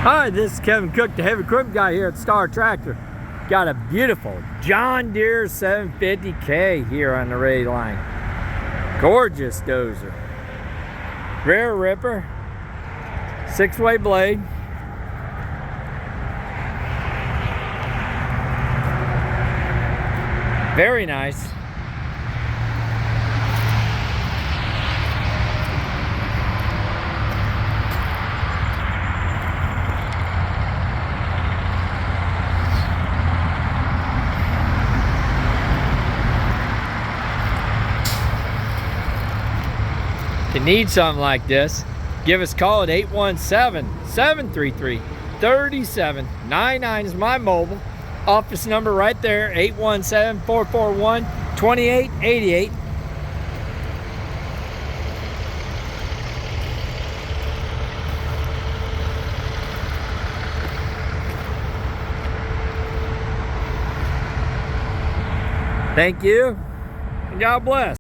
Hi, this is Kevin Cook, the heavy equipment guy here at Star Tractor. Got a beautiful John Deere 750K here on the ready line. Gorgeous dozer. Rear ripper, 6-way blade. Very nice. If you need something like this, give us a call at 817-733-3799 is my mobile. Office number right there, 817-441-2888. Thank you, and God bless.